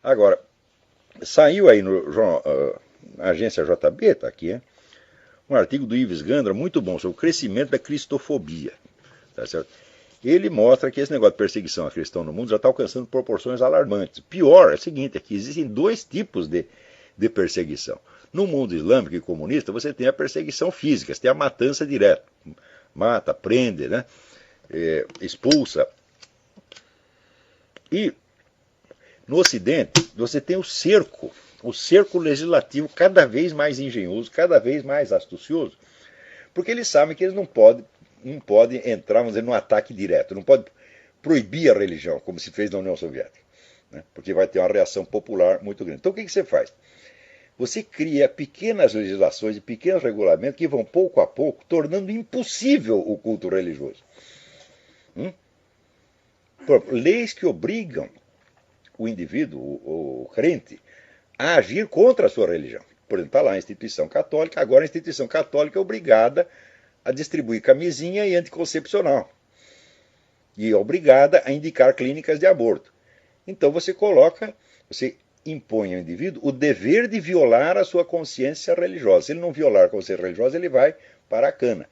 Agora, saiu aí na agência JB, está aqui, um artigo do Ives Gandra muito bom sobre o crescimento da cristofobia. Tá certo? Ele mostra que esse negócio de perseguição a cristão no mundo já está alcançando proporções alarmantes. Pior é o seguinte, é que existem dois tipos de perseguição. No mundo islâmico e comunista, você tem a perseguição física, você tem a matança direta. Mata, prende, né? Expulsa. E no Ocidente, você tem o cerco legislativo cada vez mais engenhoso, cada vez mais astucioso, porque eles sabem que eles não podem entrar, vamos dizer, num ataque direto, não pode proibir a religião, como se fez na União Soviética, né? Porque vai ter uma reação popular muito grande. Então o que você faz? Você cria pequenas legislações e pequenos regulamentos que vão pouco a pouco tornando impossível o culto religioso. Leis que obrigam o indivíduo, o crente, a agir contra a sua religião. Por exemplo, está lá a instituição católica, agora a instituição católica é obrigada a distribuir camisinha e anticoncepcional. E é obrigada a indicar clínicas de aborto. Então você impõe ao indivíduo o dever de violar a sua consciência religiosa. Se ele não violar a consciência religiosa, ele vai para a cana.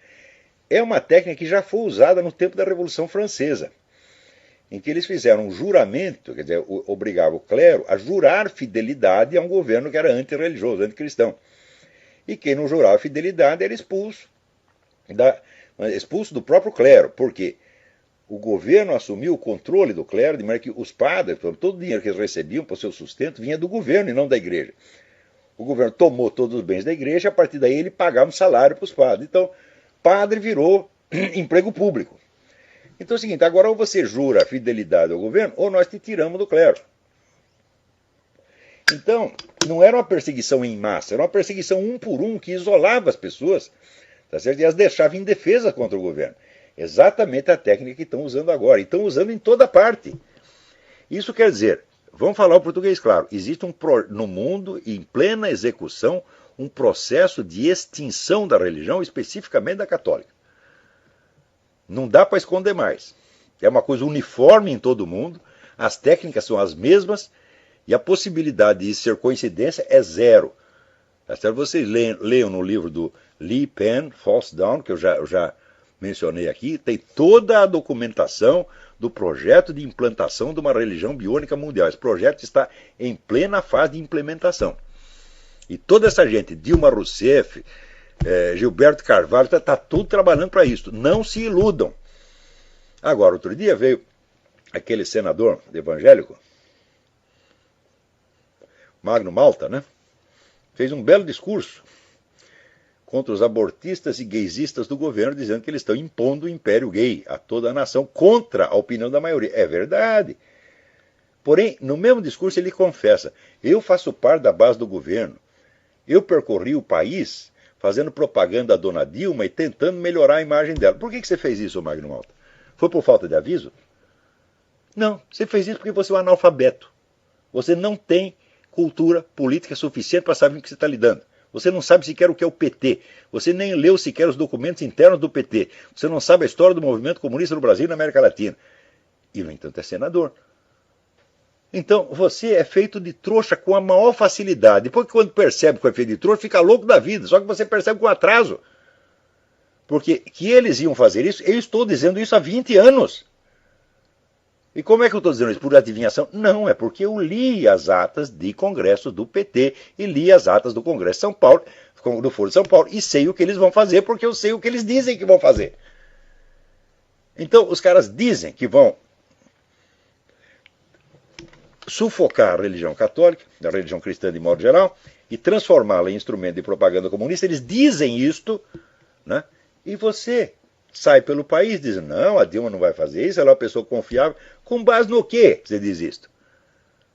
É uma técnica que já foi usada no tempo da Revolução Francesa, em que eles fizeram um juramento, quer dizer, obrigava o clero a jurar fidelidade a um governo que era antirreligioso, anticristão. E quem não jurava fidelidade era expulso do próprio clero. Por quê? O governo assumiu o controle do clero, de maneira que os padres, todo o dinheiro que eles recebiam para o seu sustento, vinha do governo e não da igreja. O governo tomou todos os bens da igreja, a partir daí ele pagava um salário para os padres. Então, padre virou emprego público. Então é o seguinte, agora ou você jura fidelidade ao governo, ou nós te tiramos do clero. Então, não era uma perseguição em massa, era uma perseguição um por um, que isolava as pessoas, tá certo? E as deixava indefesas contra o governo. Exatamente a técnica que estão usando agora. E estão usando em toda parte. Isso quer dizer, vamos falar o português claro, existe no mundo, em plena execução, um processo de extinção da religião, especificamente da católica. Não dá para esconder mais. É uma coisa uniforme em todo o mundo, as técnicas são as mesmas, e a possibilidade de isso ser coincidência é zero. Tá certo? Vocês leiam no livro do Lee Penn, False Dawn, que eu já mencionei aqui, tem toda a documentação do projeto de implantação de uma religião biônica mundial. Esse projeto está em plena fase de implementação. E toda essa gente, Dilma Rousseff, Gilberto Carvalho, está tudo trabalhando para isso. Não se iludam. Agora, outro dia veio aquele senador evangélico, Magno Malta, né? Fez um belo discurso contra os abortistas e gaysistas do governo, dizendo que eles estão impondo o império gay a toda a nação, contra a opinião da maioria. É verdade. Porém, no mesmo discurso ele confessa, eu faço parte da base do governo, eu percorri o país fazendo propaganda à dona Dilma e tentando melhorar a imagem dela. Por que você fez isso, Magno Malta? Foi por falta de aviso? Não, você fez isso porque você é um analfabeto. Você não tem cultura política suficiente para saber com o que você está lidando. Você não sabe sequer o que é o PT. Você nem leu sequer os documentos internos do PT. Você não sabe a história do movimento comunista no Brasil e na América Latina. E, no entanto, é senador. Então, você é feito de trouxa com a maior facilidade. Depois que quando percebe que é feito de trouxa, fica louco da vida. Só que você percebe com atraso. Porque que eles iam fazer isso, eu estou dizendo isso há 20 anos. E como é que eu estou dizendo isso? Por adivinhação? Não, é porque eu li as atas de congressos do PT e li as atas do Congresso de São Paulo, do Foro de São Paulo, e sei o que eles vão fazer porque eu sei o que eles dizem que vão fazer. Então, os caras dizem que vão sufocar a religião católica, a religião cristã de modo geral, e transformá-la em instrumento de propaganda comunista. Eles dizem isto, né? E você sai pelo país dizendo, não, a Dilma não vai fazer isso, ela é uma pessoa confiável. Com base no quê você diz isto?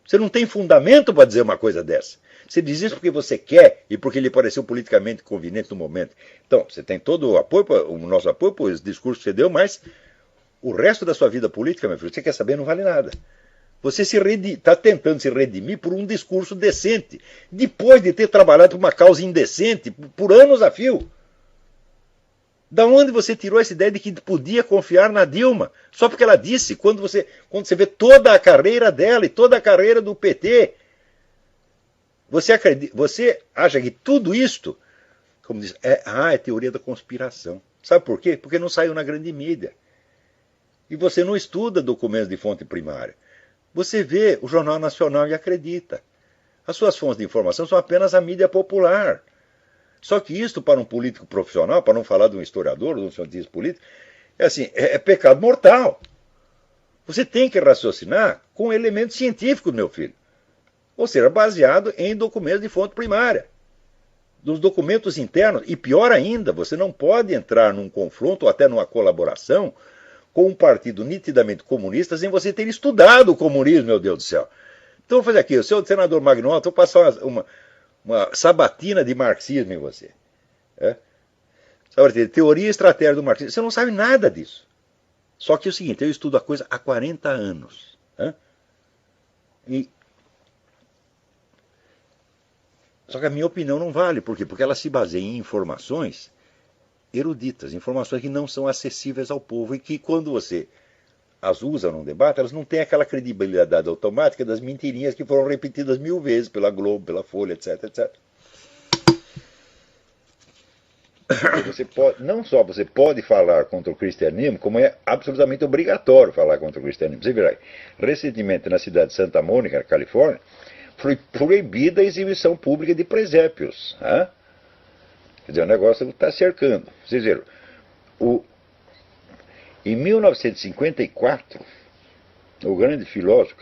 Você não tem fundamento para dizer uma coisa dessa. Você diz isso porque você quer e porque lhe pareceu politicamente conveniente no momento. Então, você tem todo o apoio, o nosso apoio por esse discurso que você deu, mas o resto da sua vida política, meu filho, você quer saber, não vale nada. Você está tentando se redimir por um discurso decente, depois de ter trabalhado por uma causa indecente por anos a fio. Da onde você tirou essa ideia de que podia confiar na Dilma? Só porque ela disse, quando você vê toda a carreira dela e toda a carreira do PT, Você acha que tudo isto, como diz, é teoria da conspiração. Sabe por quê? Porque não saiu na grande mídia. E você não estuda documentos de fonte primária. Você vê o Jornal Nacional e acredita. As suas fontes de informação são apenas a mídia popular. Só que isto, para um político profissional, para não falar de um historiador ou de um cientista político, é pecado mortal. Você tem que raciocinar com elementos científicos, meu filho. Ou seja, baseado em documentos de fonte primária. Dos documentos internos. E pior ainda, você não pode entrar num confronto ou até numa colaboração com um partido nitidamente comunista sem você ter estudado o comunismo, meu Deus do céu. Então, vou fazer aqui, o seu senador Magnota, vou passar uma sabatina de marxismo em você. Teoria e estratégia do marxismo. Você não sabe nada disso. Só que é o seguinte, eu estudo a coisa há 40 anos. Só que a minha opinião não vale. Por quê? Porque ela se baseia em informações eruditas, informações que não são acessíveis ao povo e que quando você as usa num debate, elas não têm aquela credibilidade automática das mentirinhas que foram repetidas 1000 vezes pela Globo, pela Folha, etc, etc. Você pode, não só você pode falar contra o cristianismo, como é absolutamente obrigatório falar contra o cristianismo. Você verá, recentemente na cidade de Santa Mônica, na Califórnia, foi proibida a exibição pública de presépios. Quer dizer, o negócio está cercando. Vocês viram, em 1954, o grande filósofo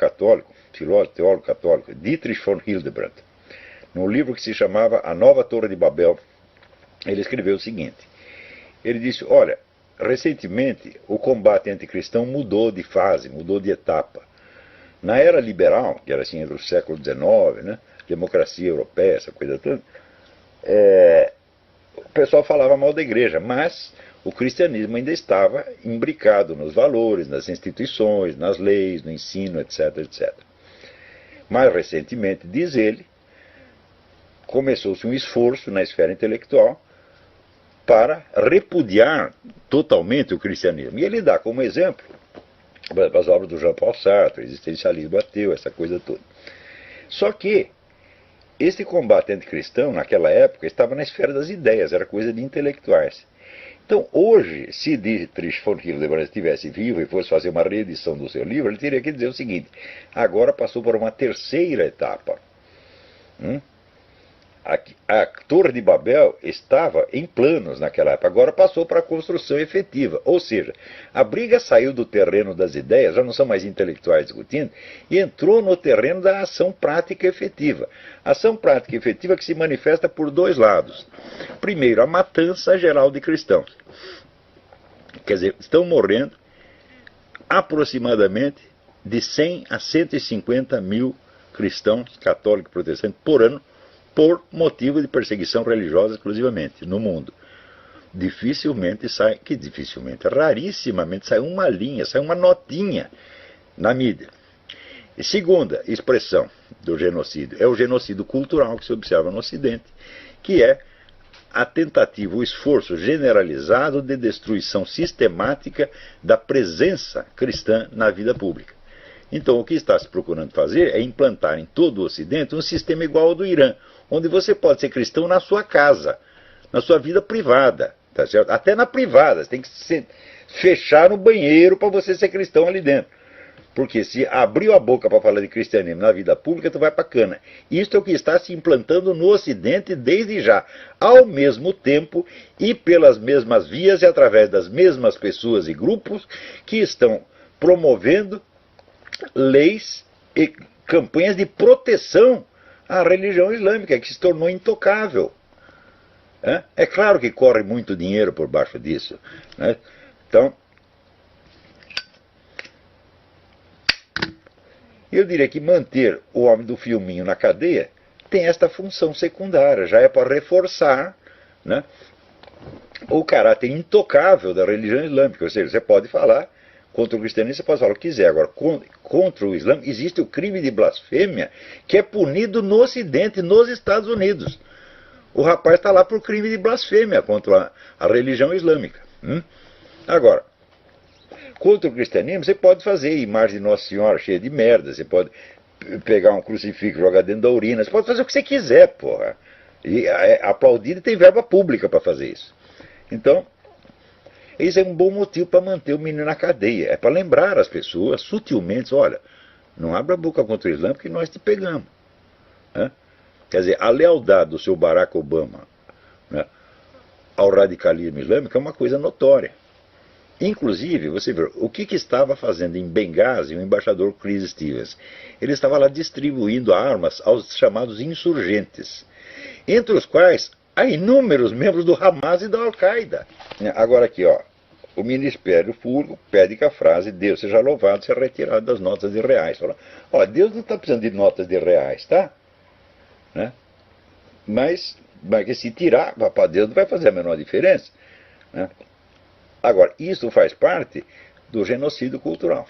teólogo católico, Dietrich von Hildebrand, num livro que se chamava A Nova Torre de Babel, ele escreveu o seguinte. Ele disse, olha, recentemente o combate anticristão mudou de fase, mudou de etapa. Na era liberal, que era assim entre o século XIX, né, democracia europeia, essa coisa toda, o pessoal falava mal da igreja, mas o cristianismo ainda estava imbricado nos valores, nas instituições, nas leis, no ensino, etc, etc. Mais recentemente, diz ele, começou-se um esforço na esfera intelectual para repudiar totalmente o cristianismo. E ele dá como exemplo as obras do Jean-Paul Sartre, o existencialismo ateu, essa coisa toda. Só que esse combate anticristão, naquela época, estava na esfera das ideias, era coisa de intelectuais. Então, hoje, se Dietrich von Hildebrand estivesse vivo e fosse fazer uma reedição do seu livro, ele teria que dizer o seguinte, agora passou por uma terceira etapa. A Torre de Babel estava em planos naquela época, agora passou para a construção efetiva. Ou seja, a briga saiu do terreno das ideias, já não são mais intelectuais discutindo, e entrou no terreno da ação prática efetiva. Ação prática efetiva que se manifesta por dois lados. Primeiro, a matança geral de cristãos. Quer dizer, estão morrendo aproximadamente de 100 a 150 mil cristãos católicos e protestantes por ano, por motivo de perseguição religiosa exclusivamente no mundo. Rarissimamente sai uma linha, sai uma notinha na mídia. E segunda expressão do genocídio é o genocídio cultural que se observa no Ocidente, que é a tentativa, o esforço generalizado de destruição sistemática da presença cristã na vida pública. Então, o que está se procurando fazer é implantar em todo o Ocidente um sistema igual ao do Irã, onde você pode ser cristão na sua casa, na sua vida privada, tá certo? Até na privada, você tem que se fechar no banheiro para você ser cristão ali dentro. Porque se abriu a boca para falar de cristianismo na vida pública, tu vai para cana. Isto é o que está se implantando no Ocidente desde já, ao mesmo tempo e pelas mesmas vias e através das mesmas pessoas e grupos que estão promovendo leis e campanhas de proteção à religião islâmica, que se tornou intocável. É claro que corre muito dinheiro por baixo disso, né? Então, eu diria que manter o homem do filminho na cadeia tem esta função secundária, já é para reforçar, né, o caráter intocável da religião islâmica. Ou seja, você pode falar contra o cristianismo, você pode falar o que quiser. Agora, contra o Islã, existe o crime de blasfêmia que é punido no Ocidente, nos Estados Unidos. O rapaz está lá por crime de blasfêmia contra a religião islâmica. Agora, contra o cristianismo, você pode fazer imagem de Nossa Senhora cheia de merda, você pode pegar um crucifixo e jogar dentro da urina. Você pode fazer o que você quiser, porra. E é aplaudido e tem verba pública para fazer isso. Então, isso é um bom motivo para manter o menino na cadeia. É para lembrar as pessoas, sutilmente, olha, não abra a boca contra o Islã porque nós te pegamos. Né? Quer dizer, a lealdade do seu Barack Obama, né, ao radicalismo islâmico é uma coisa notória. Inclusive, você vê, o que estava fazendo em Benghazi o embaixador Chris Stevens? Ele estava lá distribuindo armas aos chamados insurgentes, entre os quais há inúmeros membros do Hamas e da Al-Qaeda. Agora aqui, ó, o Ministério Público pede que a frase Deus seja louvado seja retirada das notas de reais. Fala, ó, Deus não está precisando de notas de reais, tá? Né? Mas se tirar, para Deus não vai fazer a menor diferença. Né? Agora, isso faz parte do genocídio cultural.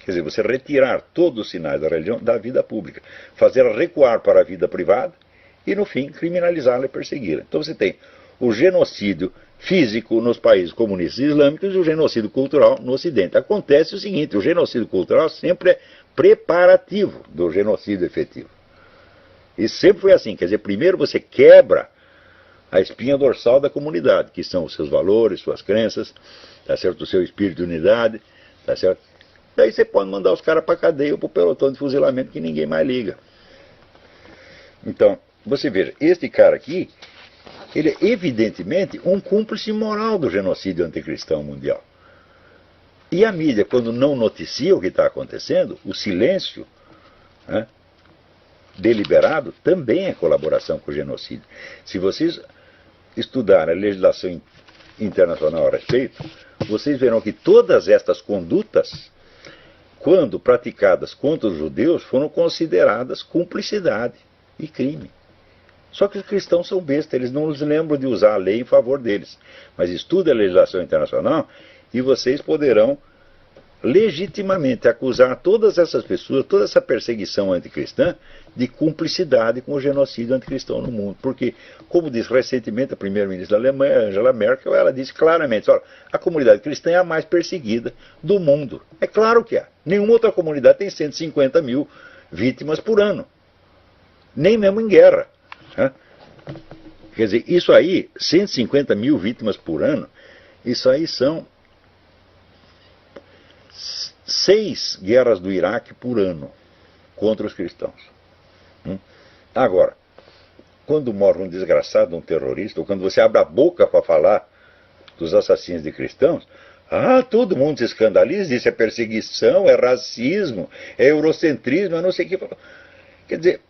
Quer dizer, você retirar todos os sinais da religião da vida pública, fazer recuar para a vida privada e, no fim, criminalizá-la e persegui-la. Então você tem o genocídio físico nos países comunistas e islâmicos e o genocídio cultural no Ocidente. Acontece o seguinte, o genocídio cultural sempre é preparativo do genocídio efetivo. E sempre foi assim, quer dizer, primeiro você quebra a espinha dorsal da comunidade, que são os seus valores, suas crenças, tá certo? O seu espírito de unidade, tá certo? Daí você pode mandar os caras para a cadeia ou para o pelotão de fuzilamento que ninguém mais liga. Então, você veja, este cara aqui, ele é evidentemente um cúmplice moral do genocídio anticristão mundial. E a mídia, quando não noticia o que está acontecendo, o silêncio, né, deliberado, também é colaboração com o genocídio. Se vocês estudarem a legislação internacional a respeito, vocês verão que todas estas condutas, quando praticadas contra os judeus, foram consideradas cumplicidade e crime. Só que os cristãos são bestas, eles não se lembram de usar a lei em favor deles. Mas estudem a legislação internacional e vocês poderão legitimamente acusar todas essas pessoas, toda essa perseguição anticristã, de cumplicidade com o genocídio anticristão no mundo. Porque, como disse recentemente a primeira-ministra da Alemanha, Angela Merkel, ela disse claramente, olha, a comunidade cristã é a mais perseguida do mundo. É claro que é. Nenhuma outra comunidade tem 150 mil vítimas por ano. Nem mesmo em guerra. Né? Quer dizer, isso aí, 150 mil vítimas por ano, isso aí são 6 guerras do Iraque por ano contra os cristãos. Agora, quando morre um desgraçado, um terrorista, ou quando você abre a boca para falar dos assassinos de cristãos, todo mundo se escandaliza, isso é perseguição, é racismo, é eurocentrismo, é não sei o que. Quer dizer,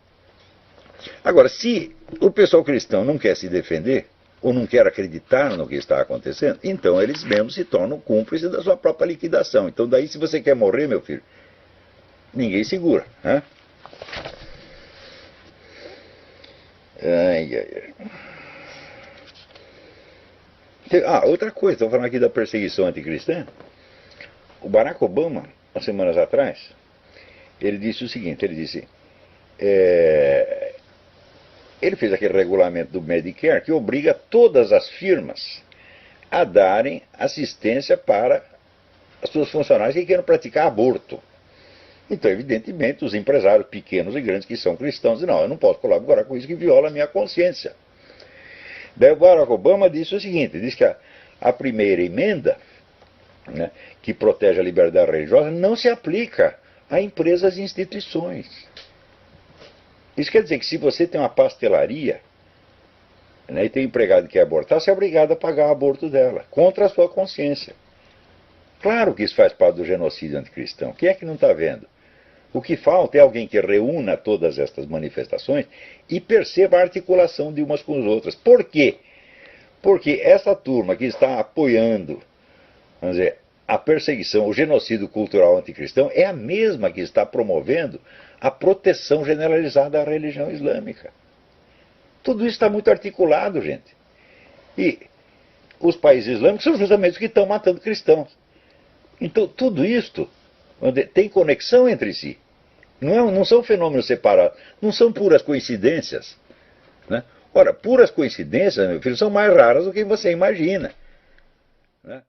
agora, se o pessoal cristão não quer se defender, ou não quer acreditar no que está acontecendo, então eles mesmos se tornam cúmplices da sua própria liquidação. Então daí, se você quer morrer, meu filho, ninguém segura. Né? Outra coisa, estou falando aqui da perseguição anticristã. O Barack Obama, umas semanas atrás, ele disse o seguinte, ele disse... Ele fez aquele regulamento do Medicare que obriga todas as firmas a darem assistência para as suas funcionárias que queiram praticar aborto. Então, evidentemente, os empresários pequenos e grandes que são cristãos dizem, não, eu não posso colaborar com isso que viola a minha consciência. Daí o Barack Obama disse o seguinte, disse que a primeira emenda, né, que protege a liberdade religiosa, não se aplica a empresas e instituições. Isso quer dizer que se você tem uma pastelaria, né, e tem um empregado que quer abortar, você é obrigado a pagar o aborto dela, contra a sua consciência. Claro que isso faz parte do genocídio anticristão. Quem é que não está vendo? O que falta é alguém que reúna todas estas manifestações e perceba a articulação de umas com as outras. Por quê? Porque essa turma que está apoiando, vamos dizer, a perseguição, o genocídio cultural anticristão, é a mesma que está promovendo a proteção generalizada à religião islâmica. Tudo isso está muito articulado, gente. E os países islâmicos são justamente os que estão matando cristãos. Então, tudo isto tem conexão entre si. Não são fenômenos separados, não são puras coincidências. Né? Ora, puras coincidências, meu filho, são mais raras do que você imagina. Né?